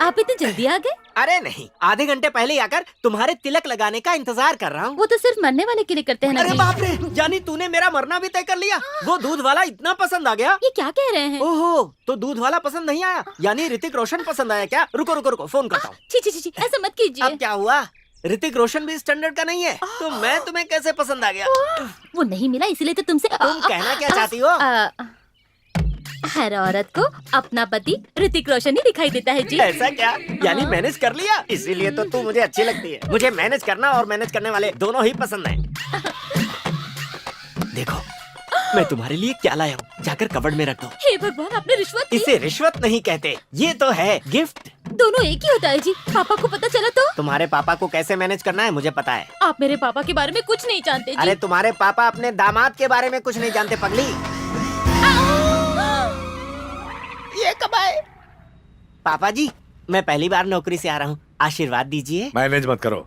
आप इतनी जल्दी आ गए? अरे नहीं, आधे घंटे पहले ही आकर तुम्हारे तिलक लगाने का इंतजार कर रहा हूँ। वो तो सिर्फ मरने वाले के लिए करते हैं ना अरे जी। बाप रे, यानी तूने मेरा मरना भी तय कर लिया। वो दूध वाला इतना पसंद आ गया। ये क्या कह रहे हैं? ओहो, तो दूध वाला पसंद नहीं आया, यानी ऋतिक रोशन पसंद आया क्या? रुको रुको रुको, फोन करता हूँ। छी छी छी छी, ऐसा मत कीजिए। अब क्या हुआ? ऋतिक रोशन भी स्टैंडर्ड का नहीं है, तो मैं तुम्हें कैसे पसंद आ गया? वो नहीं मिला इसीलिए तो तुमसे। तुम कहना क्या चाहती हो? हर औरत को अपना पति ऋतिक रोशन ही दिखाई देता है जी। ऐसा क्या? यानी मैनेज कर लिया, इसीलिए तो तू मुझे अच्छी लगती है। मुझे मैनेज करना और मैनेज करने वाले दोनों ही पसंद हैं। देखो, मैं तुम्हारे लिए क्या लाया हूँ, जाकर कबर्ड में रख दो। हे भगवान, आपने रिश्वत दी? इसे रिश्वत नहीं कहते, ये तो है गिफ्ट। दोनों एक ही होता है जी। पापा को पता चला तो? तुम्हारे पापा को कैसे मैनेज करना है मुझे पता है। आप मेरे पापा के बारे में कुछ नहीं जानते जी। अरे तुम्हारे पापा अपने दामाद के बारे में कुछ नहीं जानते पगली। ये कब आए? पापा जी, मैं पहली बार नौकरी से आ रहा हूँ, आशीर्वाद दीजिए। मैनेज मत करो,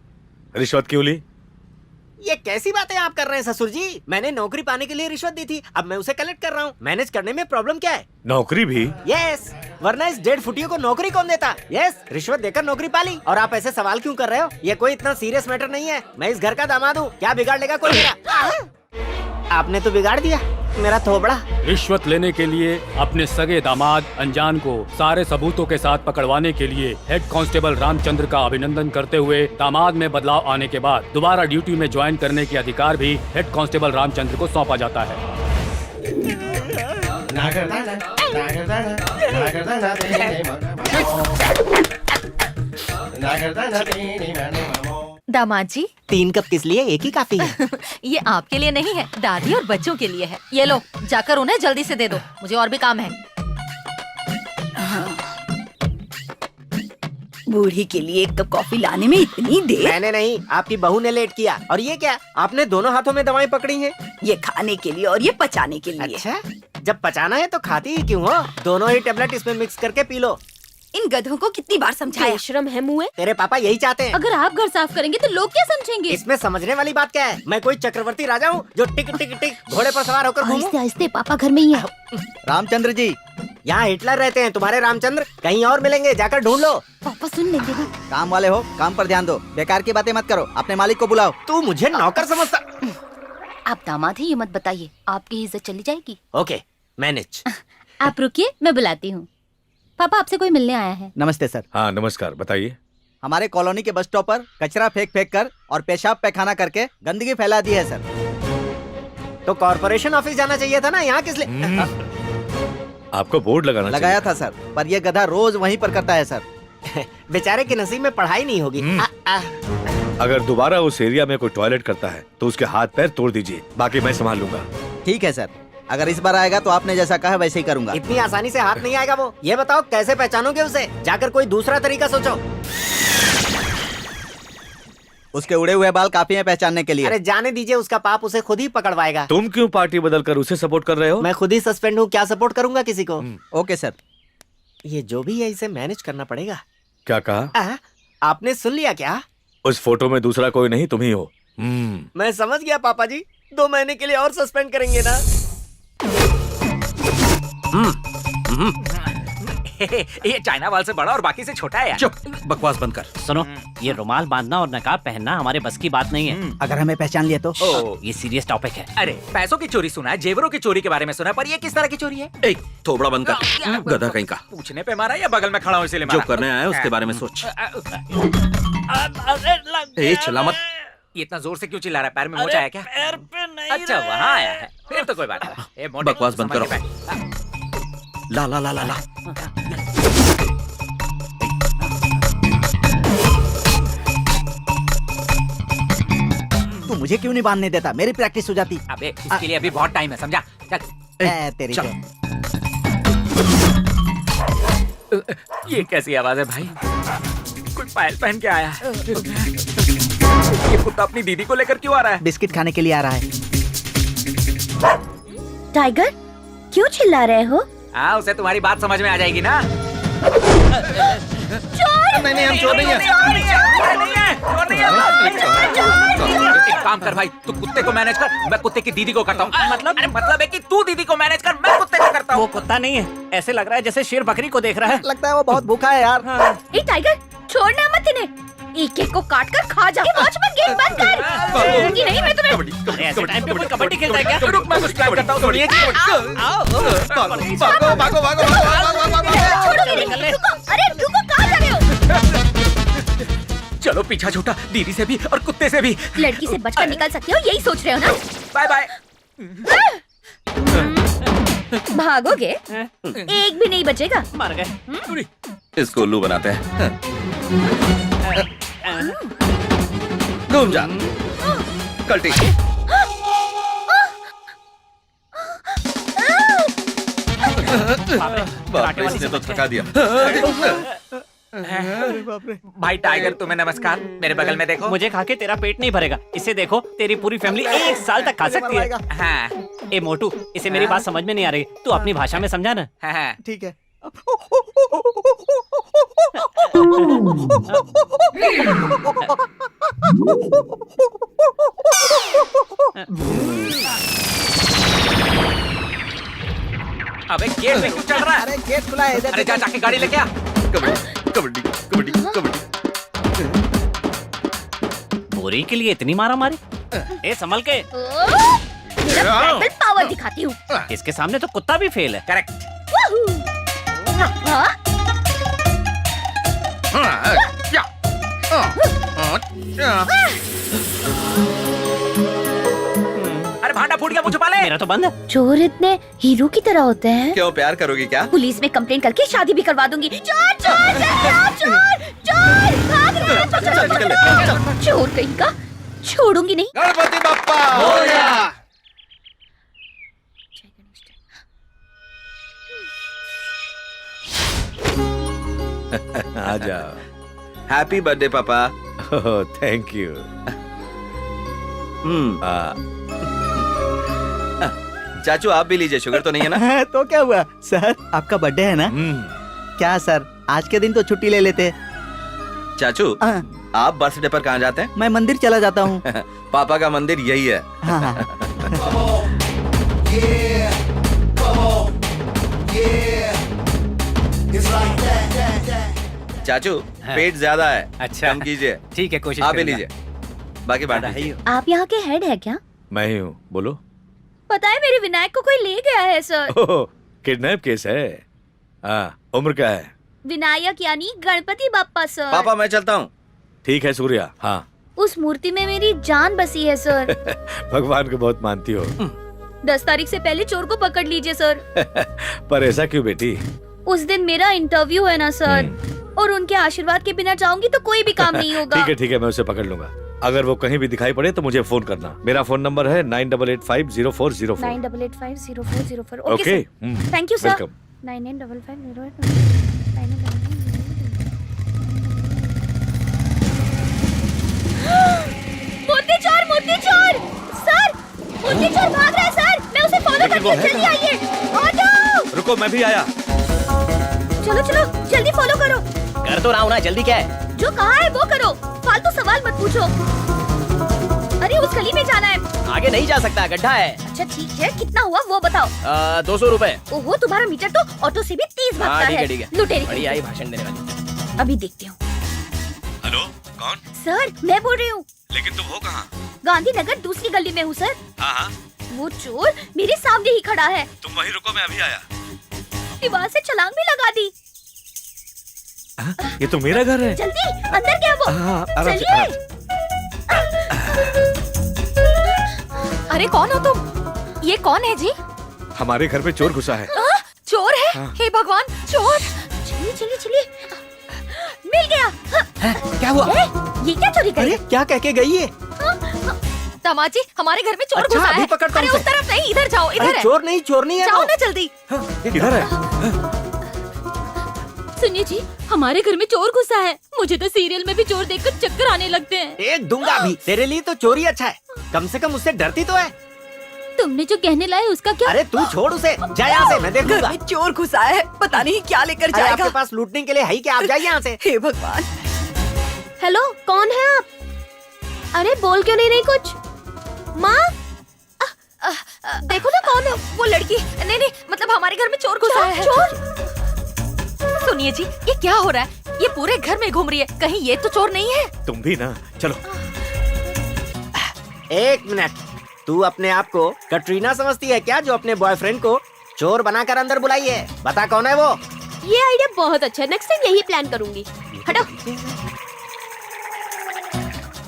रिश्वत क्यों ली? ये कैसी बातें आप कर रहे हैं ससुर जी? मैंने नौकरी पाने के लिए रिश्वत दी थी, अब मैं उसे कलेक्ट कर रहा हूँ। मैनेज करने में प्रॉब्लम क्या है? नौकरी भी? यस, वरना इस 1.5 फुटियों को नौकरी कौन देता? यस, रिश्वत देकर नौकरी पाली। और आप ऐसे सवाल क्यों कर रहे हो? ये कोई इतना सीरियस मैटर नहीं है। मैं इस घर का दामाद हूँ, क्या बिगाड़ लेगा कोई मेरा? आपने तो बिगाड़ दिया मेरा थोबड़ा। रिश्वत लेने के लिए अपने सगे दामाद अनजान को सारे सबूतों के साथ पकड़वाने के लिए हेड कांस्टेबल रामचंद्र का अभिनंदन करते हुए दामाद में बदलाव आने के बाद दोबारा ड्यूटी में ज्वाइन करने के अधिकार भी हेड कांस्टेबल रामचंद्र को सौंपा जाता है। दामाद जी, 3 कप किस लिए? एक ही काफी है। ये आपके लिए नहीं है, दादी और बच्चों के लिए है। ये लो, जाकर उन्हें जल्दी से दे दो, मुझे और भी काम है। बूढ़ी के लिए 1 कप कॉफी लाने में इतनी देर? मैंने नहीं, आपकी बहू ने लेट किया। और ये क्या, आपने दोनों हाथों में दवाएं पकड़ी हैं? ये खाने के लिए और ये पचाने के लिए। अच्छा, जब पचाना है तो खाती ही क्यों हो? दोनों ही टेबलेट इसमें मिक्स करके पी लो। इन गधों को कितनी बार समझाया? बेशरम है मुँह। तेरे पापा यही चाहते हैं। अगर आप घर साफ करेंगे तो लोग क्या समझेंगे? इसमें समझने वाली बात क्या है? मैं कोई चक्रवर्ती राजा हूँ जो टिक टिक टिक घोड़े पर सवार होकर घूमूं? आहिस्ते आहिस्ते, पापा घर में ही है। रामचंद्र जी, यहाँ हिटलर रहते हैं, तुम्हारे रामचंद्र कहीं और मिलेंगे, जाकर ढूंढ लो। पापा सुन लेंगे ना। काम वाले हो, काम पर ध्यान दो, बेकार की बातें मत करो, अपने मालिक को बुलाओ। तू मुझे नौकर समझता? आप दामाद ही, ये मत बताइए, आपकी इज्जत चली जाएगी। Okay, manage. आप रुकिए, मैं बुलाती हूँ। पापा आपसे कोई मिलने आया है। नमस्ते सर। हाँ नमस्कार, बताइए। हमारे कॉलोनी के बस स्टॉप पर कचरा फेंक फेंक कर और पेशाब पैखाना करके गंदगी फैला दी है सर। तो कॉर्पोरेशन ऑफिस जाना चाहिए था ना, यहाँ किस लिए? आपको बोर्ड लगाना लगाया था सर, पर ये गधा रोज वहीं पर करता है सर। बेचारे के नसीब में पढ़ाई नहीं होगी। अगर दोबारा उस एरिया में कोई टॉयलेट करता है तो उसके हाथ पैर तोड़ दीजिए, बाकी मैं संभाल लूंगा। ठीक है सर, अगर इस बार आएगा तो आपने जैसा कहा वैसे ही करूंगा। इतनी आसानी से हाथ नहीं आएगा वो। ये बताओ कैसे पहचानोगे उसे? जाकर कोई दूसरा तरीका सोचो। उसके उड़े हुए बाल काफी हैं पहचानने के लिए। अरे जाने दीजिए, उसका पाप उसे खुद ही पकड़वाएगा। तुम क्यों पार्टी बदल कर उसे सपोर्ट कर रहे हो? मैं खुद ही सस्पेंड हूँ, क्या सपोर्ट करूंगा किसी को? Okay sir. ये जो भी है इसे मैनेज करना पड़ेगा। क्या कहा? आपने सुन लिया क्या? उस फोटो में दूसरा कोई नहीं, तुम ही हो। मैं समझ गया पापा जी, 2 महीने के लिए और सस्पेंड करेंगे ना? ये चाइना वाल से बड़ा और बाकी से छोटा है यार। चुप, बकवास बंद कर। सुनो, ये रुमाल बांधना और नकाब पहनना हमारे बस की बात नहीं है। अगर हमें पहचान लिया तो? ये सीरियस टॉपिक है। अरे पैसों की चोरी सुना है, जेवरों की चोरी के बारे में सुना है, पर ये किस तरह की चोरी है? एक थोबड़ा बंद कर, गधा कहीं का। पूछने पे मारा या बगल में खड़ा हूँ इसीलिए जो मारा? करने आया उसके बारे में सोच। ए चिल्ला मत। ये इतना जोर से क्यों चिल्ला रहा है? पैर में मोच आया क्या? पैर पे नहीं। अच्छा वहाँ आया है, फिर तो कोई बात नहीं। बकवास बंद करो। ला ला ला ला ला। तू मुझे क्यों नहीं बांधने देता? मेरी प्रैक्टिस हो जाती। अबे इसके लिए अभी बहुत टाइम है, समझा? चल। तेरी चल। ये कैसी आवाज है भाई? कोई पायल पहन के आया है। ये कुत्ता अपनी दीदी को लेकर क्यों आ रहा है? बिस्किट खाने के लिए आ रहा है। टाइगर, क्यों चिल्ला रहे हो? हाँ, उसे तुम्हारी बात समझ में आ जाएगी ना। नहीं हम चोर नहीं है। एक काम कर भाई, तू कुत्ते को मैनेज कर, मैं कुत्ते की दीदी को करता हूँ। मतलब है कि तू दीदी को मैनेज कर, मैं कुत्ते को करता हूँ। वो कुत्ता नहीं है, ऐसे लग रहा है जैसे शेर बकरी को देख रहा है। लगता है वो बहुत भूखा है यार। ए टाइगर, छोड़ना मत इन्हें, एक एक को काट कर खा जा। वॉचमैन गेट बंद कर। छोड़ूंगी नहीं मैं तुम्हें। अरे ऐसे टाइम पे कोई कबड्डी खेलता है क्या? रुक, मैं कुछ ट्राई करता हूँ, थोड़ी छोड़ूंगी नहीं। रुको, अरे रुको, कहाँ जा रहे हो? चलो पीछा छूटा, दीदी से भी और कुत्ते से भी। लड़की से बचकर निकल सकते हो, यही सोच रहे हो ना? Bye bye. भागोगे, एक भी नहीं बचेगा। मर गए। इसको उल्लू बनाते हैं। घूम जा कल्टी। बाप रे, इसने तो थका दिया। भाई टाइगर, तुम्हें नमस्कार। मेरे बगल में देखो। मुझे खा के तेरा पेट नहीं भरेगा, इसे देखो, तेरी पूरी फैमिली 1 साल तक खा सकती है। हाँ ए मोटू, इसे मेरी बात समझ में नहीं आ रही, तू अपनी भाषा में समझा ना। हाँ। ठीक है। अबे गेट में क्यों चल रहा है? अरे गेट खुला है इधर। अरे जा, जाके गाड़ी लेके आ। कबड्डी कबड्डी कबड्डी। बोरी के लिए इतनी मारा मारी? ए संभल के, मेरा बैटल पावर दिखाती हूँ। इसके सामने तो कुत्ता भी फेल है। करेक्ट। हाँ? अरे भांडा फूट गया, मुझे छुपा ले। मेरा तो बंद है। चोर इतने हीरो की तरह होते हैं। क्यों, प्यार करोगी क्या? पुलिस में कंप्लेंट करके शादी भी करवा दूंगी। चोर चोर चोर चोर चोर भाग रहे हैं, चोर, चोर, चोर, चोर, चोर कहीं का, छोड़ूंगी नहीं। गणपति बप्पा मोरया। आ जाओ। हैप्पी बर्थडे पापा। Thank you. चाचू आप भी लीजिए, शुगर तो नहीं है ना? तो क्या हुआ सर, आपका बर्थडे है ना? क्या सर, आज के दिन तो छुट्टी ले लेते। चाचू हाँ। आप बर्थडे पर कहाँ जाते हैं? मैं मंदिर चला जाता हूँ। पापा का मंदिर यही है। हाँ, हाँ। चाचू पेट ज्यादा है, अच्छा। कम कीजिए। ठीक है, कोशिश आप भी करूंगा। लीजिए, बाकी बांट दीजिए। आप यहाँ के हेड है क्या? मैं ही हूँ, बोलो। पता है मेरे विनायक को कोई ले गया है सर। ओह, किडनैप केस है। उम्र क्या है? विनायक यानी गणपति बप्पा सर। पापा मैं चलता हूँ। ठीक है सूर्या। हाँ। उस मूर्ति में मेरी जान बसी है सर। भगवान को बहुत मानती हो। 10 तारीख से पहले चोर को पकड़ लीजिए सर। पर ऐसा क्यों बेटी? उस दिन मेरा इंटरव्यू है ना सर, और उनके आशीर्वाद के बिना जाऊंगी तो कोई भी काम नहीं होगा। ठीक है, मैं उसे पकड़ लूंगा। अगर वो कहीं भी दिखाई पड़े तो मुझे फोन करना। मेरा फोन नंबर है 98850404। 98850404। Okay, thank you sir. Welcome. 995508 मोती चोर सर, मोती चोर भाग रहा है सर, मैं उसे फॉलो लेकिन वो करती हूँ, है जल्दी आइए। ऑटो, रुको, मैं भी आया। चलो चलो जल्दी फॉलो करो। कर तो रहा हूँ ना, जल्दी क्या है? जो कहा है वो करो, फालतू सवाल मत पूछो। अरे उस गली में जाना है। आगे नहीं जा सकता, गड्ढा है। अच्छा ठीक है, कितना हुआ वो बताओ। 200 रुपए। ओहो, तुम्हारा मीटर तो ऑटो से भी 30 भागता है। ठीक है। लुटेरी बढ़िया ही भाषण देने वाली। अभी देखती हूँ। हेलो, कौन? सर मैं बोल रही हूँ, लेकिन तुम हो कहाँ? गांधीनगर दूसरी गली में हूँ सर। हाँ, वो चोर मेरे सामने ही खड़ा है। तुम वहीं रुको, मैं अभी आया। दीवार से छलांग भी लगा दी। ये तो मेरा घर है। जल्दी अंदर क्या वो, हाँ, आराम से, चलिए। अरे कौन हो तुम? ये कौन है जी? हमारे घर पे चोर घुसा है। चोर है? हाँ। हे भगवान, चोर! चलिए चलिए चलिए, मिल गया। क्या हुआ? ये क्या चोरी अरे करी? क्या कह के गई है? दामाद जी, हमारे घर में चोर अच्छा, घुसा अभी है। पकड़ता हूँ अरे उस उसे। तरफ नहीं, इधर जाओ, इधर अरे है। चोर नहीं है जाओ वो। ना जल्दी। इधर है। सुनिए जी, हमारे घर में चोर घुसा है। मुझे तो सीरियल में भी चोर देखकर चक्कर आने लगते हैं। एक दूंगा भी। तेरे लिए तो चोरी अच्छा है, कम से कम उससे डरती तो है। तुमने जो गहने लाए उसका क्या? अरे तू छोड़ उसे, जा यहाँ से, मैं घर देखूंगा। में चोर घुसा है, पता नहीं क्या लेकर अरे जाएगा। आपके पास लूटने के लिए है ही क्या? आप जाइए यहाँ से। हे भगवान। हेलो, कौन है आप? अरे बोल क्यों नहीं रही कुछ? माँ, देखो ना कौन है वो लड़की। नहीं नहीं, मतलब हमारे घर में चोर घुसा है। सुनिए जी, ये क्या हो रहा है? ये पूरे घर में घूम रही है, कहीं ये तो चोर नहीं है? तुम भी ना, चलो। एक मिनट, तू अपने आप को कटरीना समझती है क्या, जो अपने बॉयफ्रेंड को चोर बनाकर अंदर बुलाई है? बता कौन है वो? ये आइडिया बहुत अच्छा है, नेक्स्ट टाइम यही प्लान करूंगी। हटो।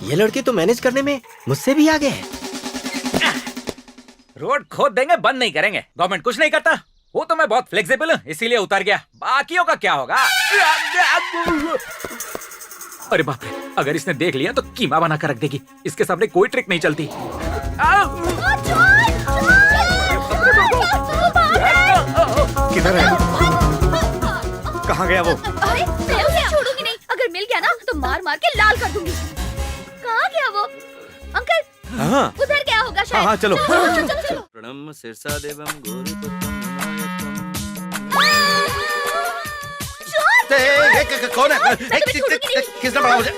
ये लड़की तो मैनेज करने में मुझसे भी आगे है। रोड खोद देंगे, बंद नहीं करेंगे। गवर्नमेंट कुछ नहीं करता। वो तो मैं बहुत फ्लेक्सिबल हूँ, इसीलिए उतर गया। बाकियों का क्या होगा? अरे बाप रे, अगर इसने देख लिया तो कीमा बना कर रख देगी। इसके सामने कोई ट्रिक नहीं चलती। किधर है? कहाँ गया वो? अरे मैं उसे छोड़ूंगी नहीं, अगर मिल गया ना तो मार मार के लाल कर दूंगी। कहाँ गया वो? अंकल, हाँ उधर क्या होगा शायद। हाँ, चलो। चलो। प्रणम शीर्षा देवम गौरीपत्रम कौन है? किसने पढ़ा मुझे?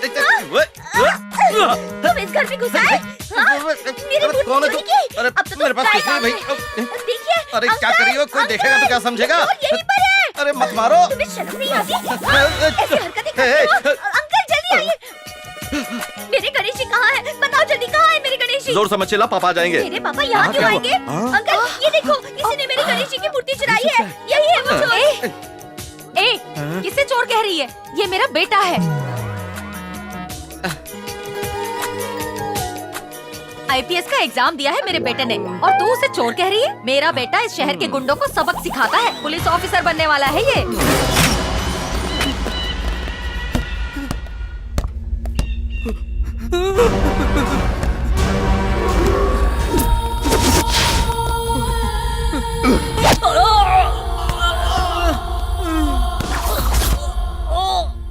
तुम इस घर में घुसा है? हाँ? मेरी मूर्ति कौन है तू? चोरी की? अरे अब तो मेरे पास तुम कुछ नहीं भाई। देखिए, अरे क्या अंकल, करियो, कोई अंकल, देखेगा तो क्या समझेगा? वो यहीं पर है। अरे मत मारो। तुम्हें शर्म नहीं आती? ऐसी हरकतें करते हो? अंकल जल्दी आइए। मेरे गणेश जी कहाँ है? बताओ जल्दी, कहाँ है मेरे गणेश जी? जोर से मत चिल्ला, पापा आ जाएंगे। मेरे पापा यहाँ क्यों आएंगे? अंकल ये देखो, किसी ने मेरे गणेश जी की मूर्ति चुराई है। यही है वो चोर। ए, किसे चोर कह रही है? ये मेरा बेटा है। आईपीएस का एग्जाम दिया है मेरे बेटे ने, और तू उसे चोर कह रही है? मेरा बेटा इस शहर के गुंडों को सबक सिखाता है। पुलिस ऑफिसर बनने वाला है ये।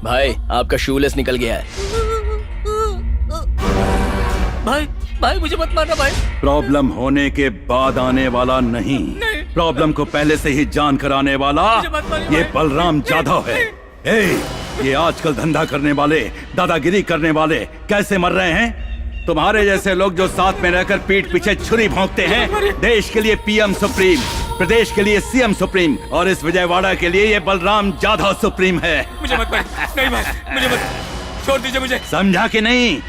भाई आपका शूलेस निकल गया है। भाई भाई मुझे मत मारना भाई। प्रॉब्लम होने के बाद आने वाला नहीं, प्रॉब्लम को पहले से ही जान कर आने वाला ये बलराम जाधव है। ये आजकल धंधा करने वाले, दादागिरी करने वाले कैसे मर रहे हैं? तुम्हारे जैसे लोग जो साथ में रहकर पीठ पीछे छुरी भोंकते हैं। देश के लिए पीएम सुप्रीम, प्रदेश के लिए सीएम सुप्रीम, और इस विजयवाड़ा के लिए ये बलराम जाधव सुप्रीम है। मुझे मत मारिए। नहीं भाई, मुझे मत छोड़ दीजिए मुझे। समझा कि नहीं?